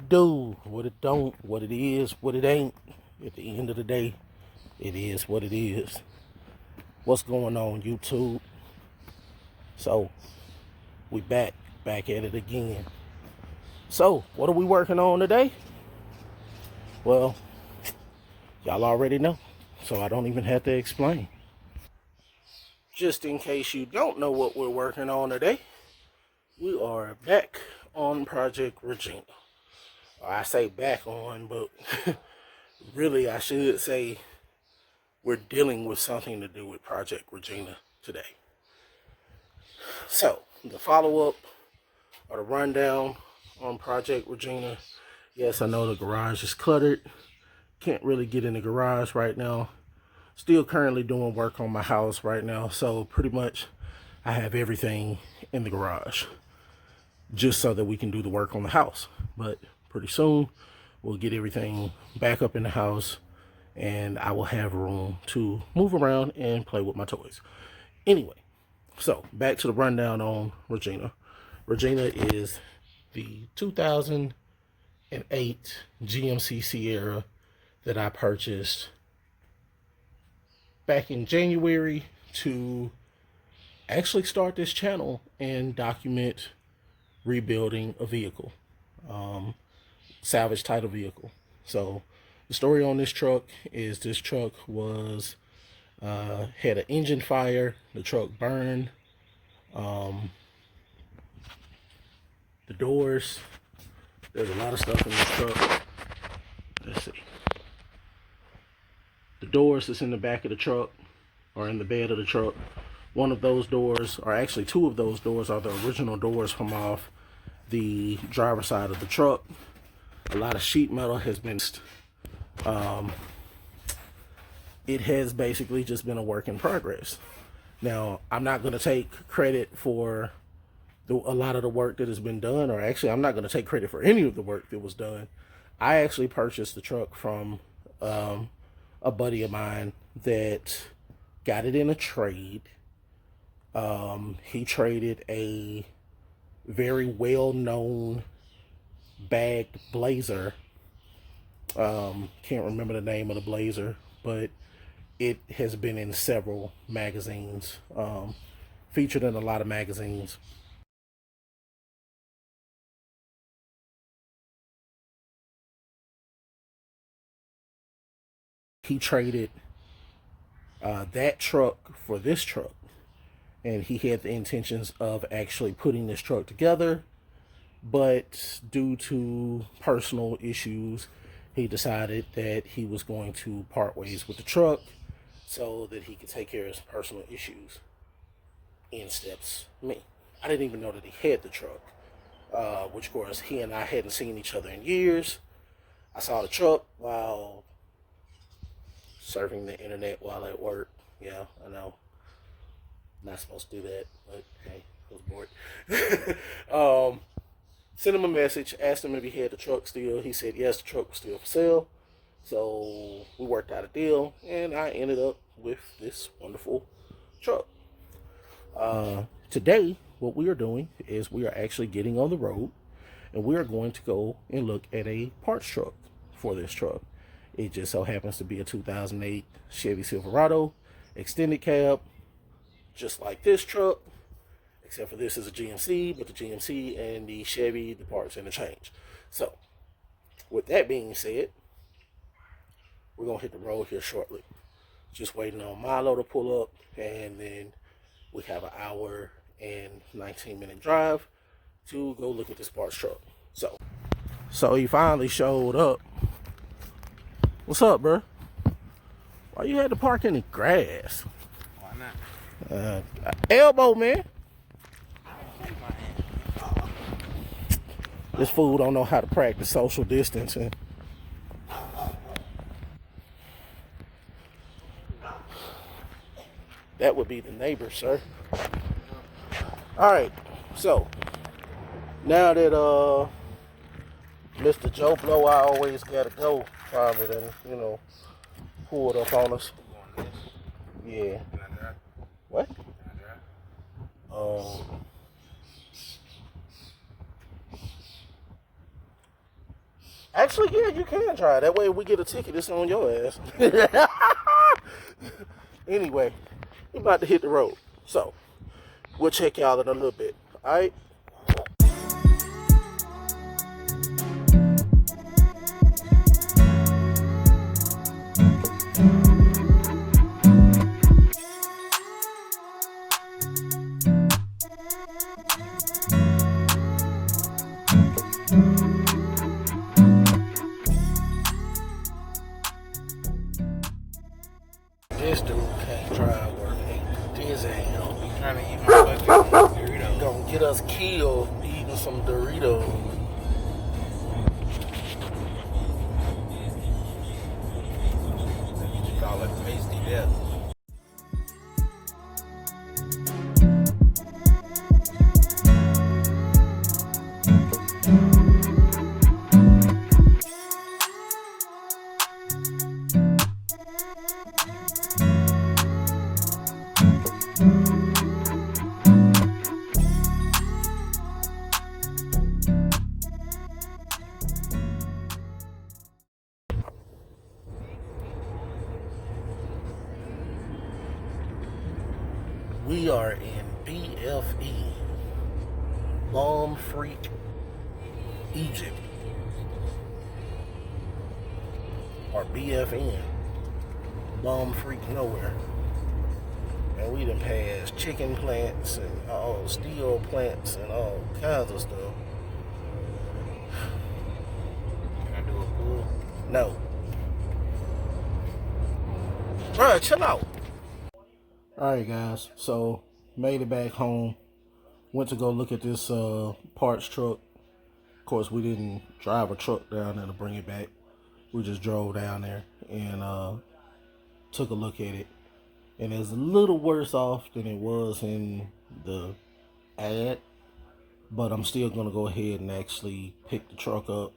it do, what it don't, what it is, what it ain't. At the end of the day, it is what it is. What's going on, YouTube? So, we back at it again. So, what are we working on today? Well, y'all already know, so I don't even have to explain. Just in case you don't know what we're working on today, we are back on Project Regina. I say back on, but really I should say we're dealing with something to do with Project Regina today. So, the follow-up or the rundown on Project Regina. Yes, I know the garage is cluttered. Can't really get in the garage right now. Still currently doing work on my house right now, so pretty much I have everything in the garage just so that we can do the work on the house. But pretty soon we'll get everything back up in the house and I will have room to move around and play with my toys. Anyway, so back to the rundown on Regina. Regina is the 2008 GMC Sierra that I purchased back in January to actually start this channel and document rebuilding a vehicle, salvage title vehicle. So the story on this truck is this truck was had an engine fire. The truck burned. The doors, there's a lot of stuff in this truck. Let's see. The doors that's in the back of the truck or in the bed of the truck. One of those doors, or actually two of those doors, are the original doors from off the driver's side of the truck. A lot of sheet metal has been, it has basically just been a work in progress. Now, I'm not going to take credit for a lot of the work that has been done, or actually I'm not going to take credit for any of the work that was done. I actually purchased the truck from a buddy of mine that got it in a trade. He traded a very well-known bagged Blazer. Can't remember the name of the Blazer, but it has been in several magazines, featured in a lot of magazines. He traded that truck for this truck, and he had the intentions of actually putting this truck together, but due to personal issues, he decided that he was going to part ways with the truck so that he could take care of his personal issues. In steps me. I didn't even know that he had the truck, which of course he and I hadn't seen each other in years. I saw the truck while surfing the internet while at work. Yeah, I know. Not supposed to do that, but hey, I was bored. Sent him a message, asked him if he had the truck still. He said yes, the truck was still for sale. So we worked out a deal, and I ended up with this wonderful truck. Today, what we are doing is we are actually getting on the road, and we are going to go and look at a parts truck for this truck. It just so happens to be a 2008 Chevy Silverado extended cab, just like this truck, except for this is a GMC, but the GMC and the Chevy, the parts interchange. So, with that being said, we're going to hit the road here shortly. Just waiting on Milo to pull up, and then we have an hour and 19-minute drive to go look at this parts truck. So he finally showed up. What's up, bro? Why you had to park in the grass? Why not? Elbow, man. This fool don't know how to practice social distancing. That would be the neighbor, sir. All right, so now that Mr. Joe Blow, I always gotta go, rather than pulled up on us. Yeah. Can I drive? What? Can I drive? Actually, yeah, you can try. That way we get a ticket. It's on your ass. Anyway, we about to hit the road. So, we'll check y'all in a little bit. Alright? This dude can't drive worth his hell. I'm trying to eat my fucking Doritos. Gonna get us killed eating some Doritos. You call it pasty death. We are in BFE, Bomb Freak, Egypt, or BFN, Bomb Freak Nowhere. And we done passed chicken plants and all steel plants and all kinds of stuff. Can I do a pool? No. Bruh, chill out. Alright guys, so made it back home. Went to go look at this parts truck. Of course, we didn't drive a truck down there to bring it back. We just drove down there and took a look at it. And it's a little worse off than it was in the ad. But I'm still going to go ahead and actually pick the truck up.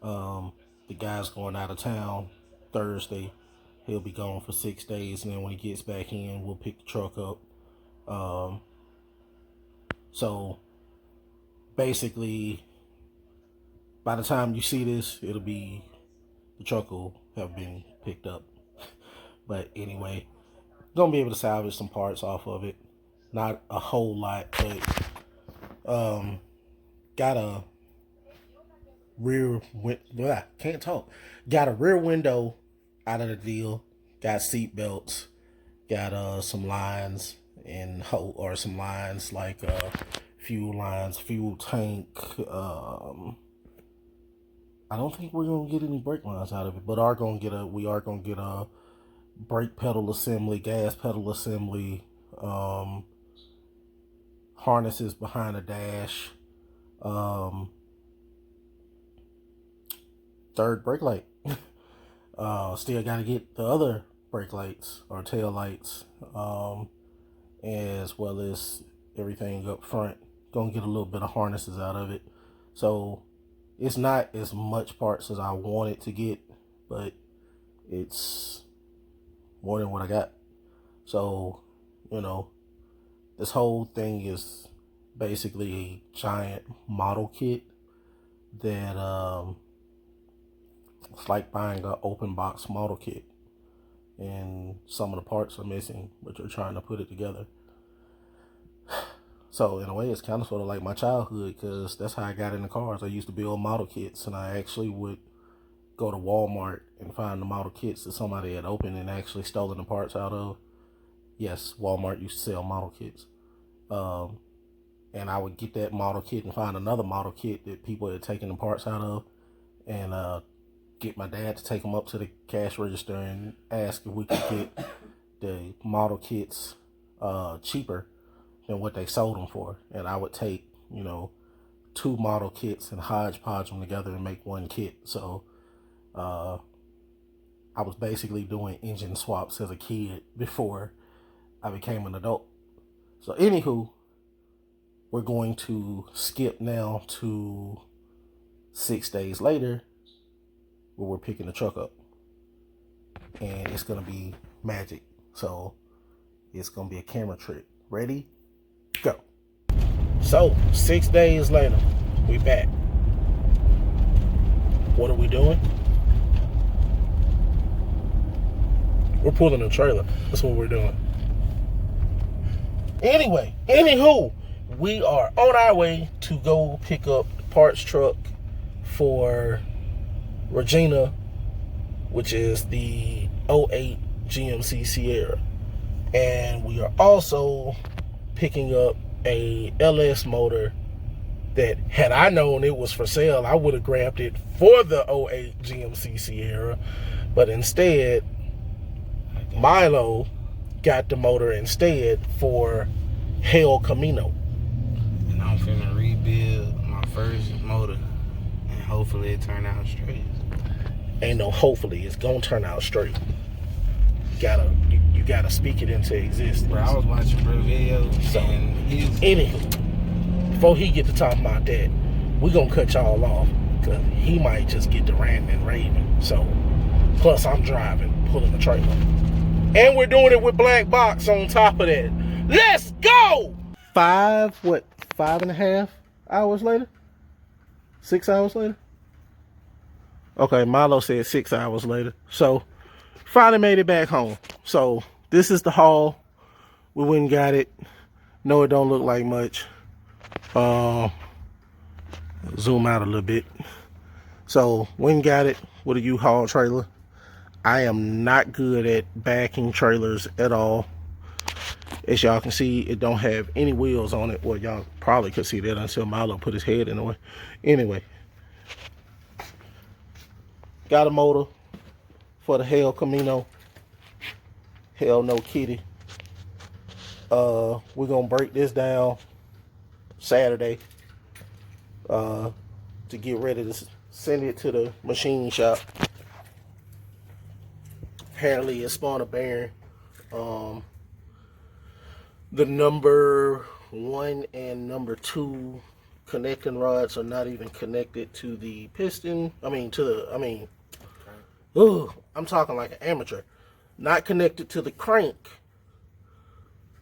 The guy's going out of town Thursday. He'll be gone for 6 days, and then when he gets back in, we'll pick the truck up. So basically, by the time you see this, the truck will have been picked up. But anyway, gonna be able to salvage some parts off of it. Not a whole lot, but got a rear Got a rear window out of the deal. Got seat belts. Got some lines or some lines like fuel lines, fuel tank. I don't think we're gonna get any brake lines out of it, but we are gonna get a brake pedal assembly, gas pedal assembly, harnesses behind the dash, third brake light. Still got to get the other brake lights or tail lights, as well as everything up front. Gonna get a little bit of harnesses out of it. So it's not as much parts as I wanted to get, but it's more than what I got. So, this whole thing is basically a giant model kit that it's like buying an open box model kit, and some of the parts are missing, but you're trying to put it together. So in a way, it's kind of sort of like my childhood, because that's how I got into cars. I used to build model kits, and I actually would go to Walmart and find the model kits that somebody had opened and actually stolen the parts out of. Yes, Walmart used to sell model kits. And I would get that model kit and find another model kit that people had taken the parts out of, and get my dad to take them up to the cash register and ask if we could get the model kits cheaper than what they sold them for. And I would take, 2 model kits and hodgepodge them together and make one kit. So I was basically doing engine swaps as a kid before I became an adult. So anywho, we're going to skip now to 6 days later, where we're picking the truck up, and it's gonna be magic. So it's gonna be a camera trick. Ready? Go. So 6 days later, we back. What are we doing? We're pulling a trailer. That's what we're doing. Anyway, anywho, we are on our way to go pick up the parts truck for Regina, which is the 08 GMC Sierra. And we are also picking up a LS motor that, had I known it was for sale, I would have grabbed it for the 08 GMC Sierra. But instead, Milo got the motor instead for El Camino. And I'm finna rebuild my first motor, and hopefully it turn out straight. Ain't no hopefully, it's gonna turn out straight. You gotta speak it into existence. Bro, I was watching bro video, So, and he's anywho, before he get to talk about that, we gonna cut y'all off, because he might just get to ranting and raving. So, plus I'm driving, pulling the trailer. And we're doing it with Black Box on top of that. Let's go! 5.5 hours later? 6 hours later? Okay, Milo said 6 hours later. So, finally made it back home. So, this is the haul. We went and got it. No, it don't look like much. Zoom out a little bit. So, went and got it with a U-Haul trailer. I am not good at backing trailers at all. As y'all can see, it don't have any wheels on it. Well, y'all probably could see that until Milo put his head in the way. Anyway, got a motor for the El Camino. Hell no kitty. We're gonna break this down Saturday to get ready to send it to the machine shop. Apparently it's spawned a bearing. The number 1 and number 2 connecting rods are not even connected to the piston. I'm talking like an amateur. Not connected to the crank.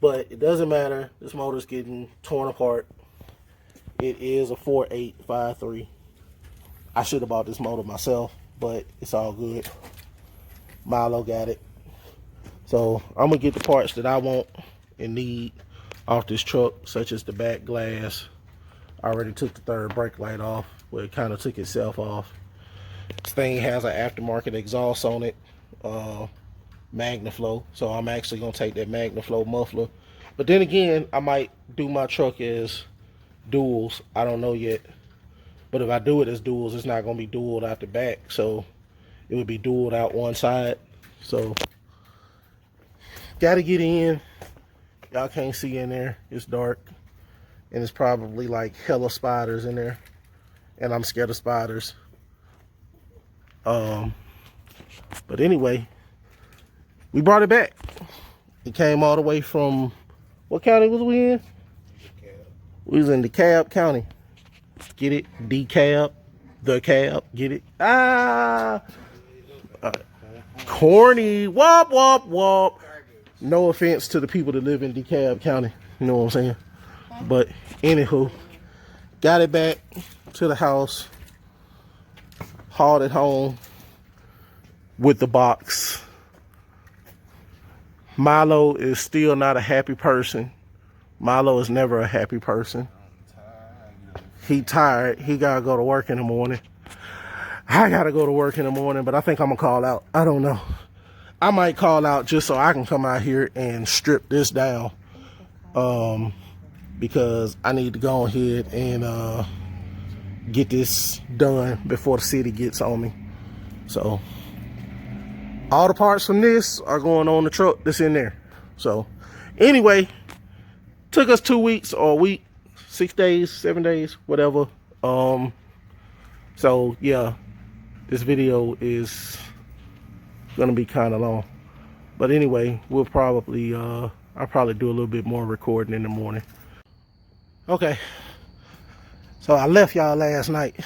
But it doesn't matter. This motor's getting torn apart. It is a 4853. I should have bought this motor myself, but it's all good. Milo got it. So I'm gonna get the parts that I want and need off this truck, such as the back glass. I already took the third brake light off, but it kind of took itself off. This thing has an aftermarket exhaust on it, MagnaFlow. So I'm actually gonna take that MagnaFlow muffler. But then again, I might do my truck as duals. I don't know yet. But if I do it as duals, it's not gonna be dualed out the back. So it would be dualed out one side. So gotta get in. Y'all can't see in there. It's dark. And it's probably like hella spiders in there. And I'm scared of spiders. But anyway, we brought it back. It came all the way from, what county was we in? We was in DeKalb County. Get it? DeKalb. The cab. Get it? Corny. Wop, wop, wop. No offense to the people that live in DeKalb County. You know what I'm saying? But anywho, got it back to the house. Hauled it home with the box. Milo is still not a happy person. Milo is never a happy person. He tired. He gotta go to work in the morning. I gotta go to work in the morning, but I think I'm gonna call out. I don't know. I might call out just so I can come out here and strip this down. Because I need to go ahead and get this done before the city gets on me. So all the parts from this are going on the truck that's in there. So anyway, took us 2 weeks or a week, 6 days, 7 days, whatever. So yeah, this video is gonna be kind of long, but anyway, we'll probably I'll probably do a little bit more recording in the morning. Okay, so I left y'all last night.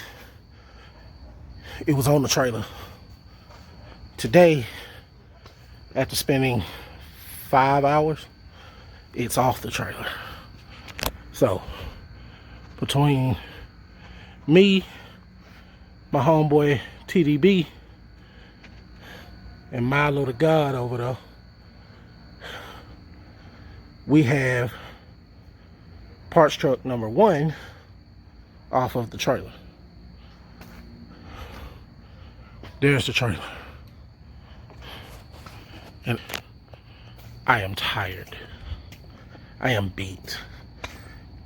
It was on the trailer. Today, after spending 5 hours, it's off the trailer. So between me my homeboy TDB and Milo the God over there, we have parts truck number 1 off of the trailer. There's the trailer. And I am tired. I am beat.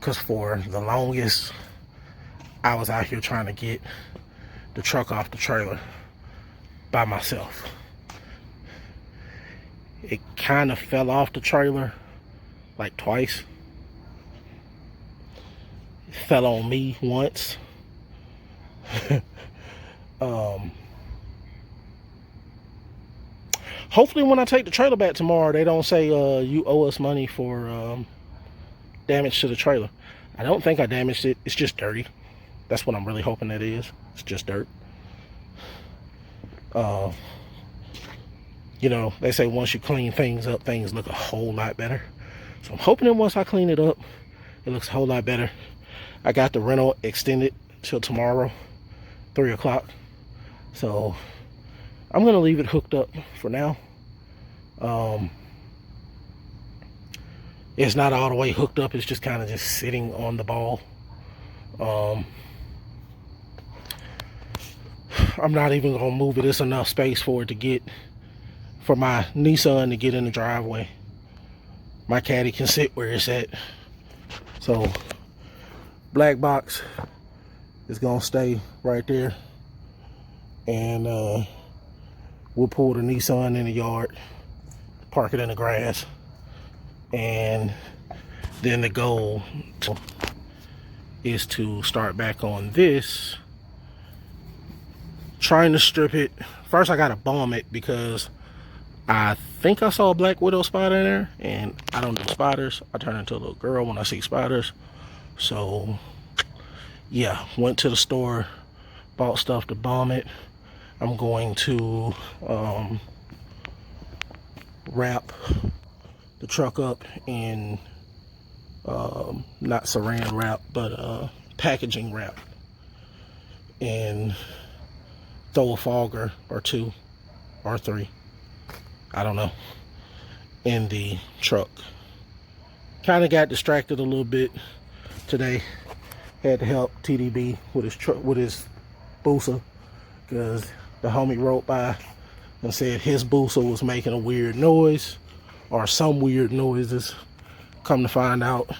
Because for the longest, I was out here trying to get the truck off the trailer by myself. It kind of fell off the trailer like twice. It fell on me once. Hopefully when I take the trailer back tomorrow, they don't say you owe us money for damage to the trailer. I don't think I damaged it. It's just dirty. That's what I'm really hoping it is. It's just dirt. You know, they say once you clean things up, things look a whole lot better. So I'm hoping that once I clean it up, it looks a whole lot better. I got the rental extended till tomorrow, 3 o'clock. So I'm going to leave it hooked up for now. It's not all the way hooked up. It's just kind of just sitting on the ball. I'm not even going to move it. It's enough space for it to get, for my Nissan to get in the driveway. My caddy can sit where it's at. So black box is going to stay right there. And we'll pull the Nissan in the yard, park it in the grass, and then the goal is to start back on this, trying to strip it. First I gotta bomb it because I think I saw a black widow spider in there, and I don't do spiders. I turn into a little girl when I see spiders. So yeah, went to the store, bought stuff to bomb it. I'm going to wrap the truck up in not saran wrap, but packaging wrap, and throw a fogger or 2 or 3, I don't know, in the truck. Kind of got distracted a little bit today. Had to help TDB with his truck, with his Busa, because the homie wrote by and said his Busa was making a weird noise, or some weird noises. Come to find out,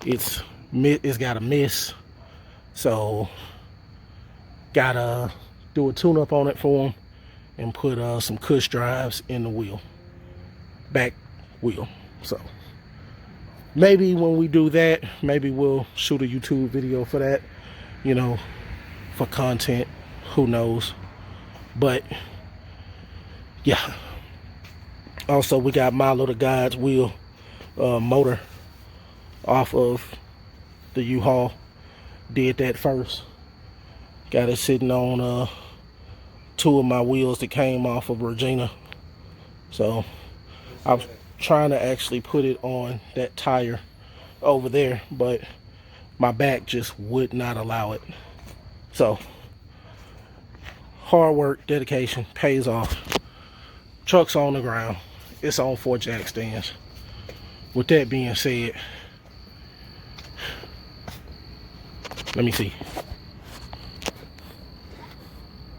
it's got a miss. So gotta do a tune-up on it for him and put some cush drives in the wheel, back wheel. So maybe when we do that, maybe we'll shoot a YouTube video for that, you know, for content. Who knows? But yeah. Also, we got Milo the God's wheel motor off of the U-Haul. Did that first. Got it sitting on 2 of my wheels that came off of Regina. So I was trying to actually put it on that tire over there, but my back just would not allow it. So hard work, dedication pays off. Truck's on the ground. It's on 4 jack stands. With that being said, let me see.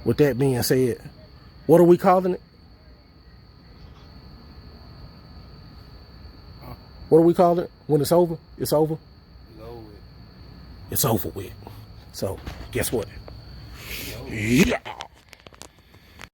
With that being said, what are we calling it? What are we calling it? When it's over, it's over. It's over with. So, guess what? Yeah.